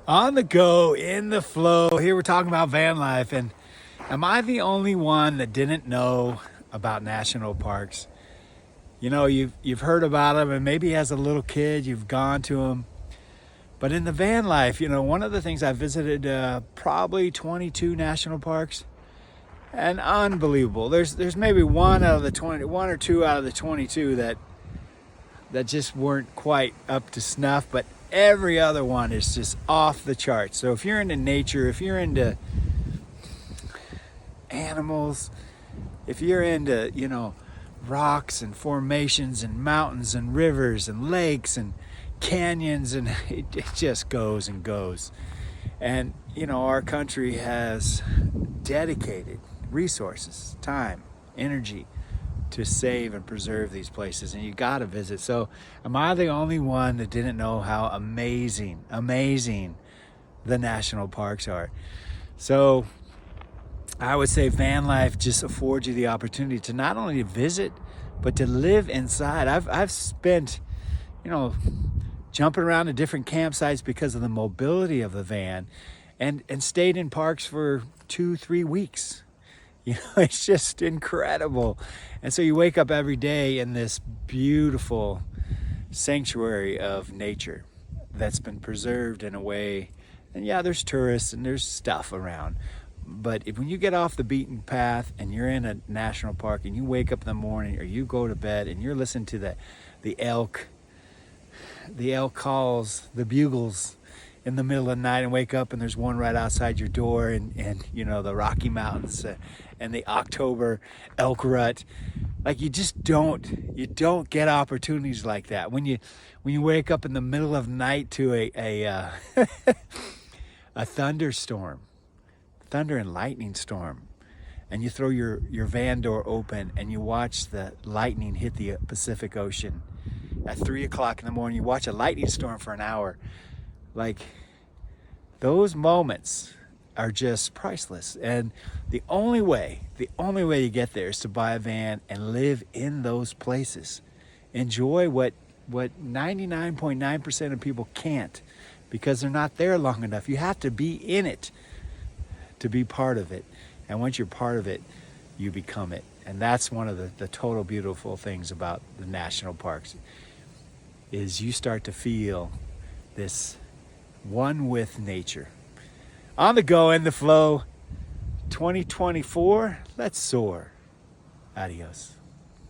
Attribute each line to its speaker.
Speaker 1: On the go, in the flow. Here we're talking about van life, and am I the only one that didn't know about national parks? You know, you've heard about them, and maybe as a little kid you've gone to them. But in the van life, you know, one of the things I visited probably 22 national parks, and unbelievable. There's maybe one or two out of the 22 that just weren't quite up to snuff, but every other one is just off the charts. So if you're into nature, if you're into animals, if you're into, you know, rocks and formations and mountains and rivers and lakes and canyons, and it just goes and goes. And, you know, our country has dedicated resources, time, energy to save and preserve these places, and you got to visit. So am I the only one that didn't know how amazing the national parks are? So I would say van life just affords you the opportunity to not only visit but to live inside. I've spent, you know, jumping around to different campsites because of the mobility of the van, and stayed in parks for 2-3 weeks. You know, it's just incredible. And so you wake up every day in this beautiful sanctuary of nature that's been preserved in a way. And yeah, there's tourists and there's stuff around. But when you get off the beaten path and you're in a national park and you wake up in the morning or you go to bed and you're listening to the elk calls, the bugles in the middle of the night, and wake up and there's one right outside your door, and you know, the Rocky Mountains and the October elk rut. Like, you don't get opportunities like that when you wake up in the middle of the night to a thunderstorm, thunder and lightning storm, and you throw your van door open and you watch the lightning hit the Pacific Ocean at 3 o'clock in the morning. You watch a lightning storm for an hour. Like, those moments are just priceless. And the only way you get there is to buy a van and live in those places. Enjoy what 99.9% of people can't, because they're not there long enough. You have to be in it to be part of it. And once you're part of it, you become it. And that's one of the total beautiful things about the national parks, is you start to feel this one with nature. On the go, in the flow, 2024, let's soar. Adios.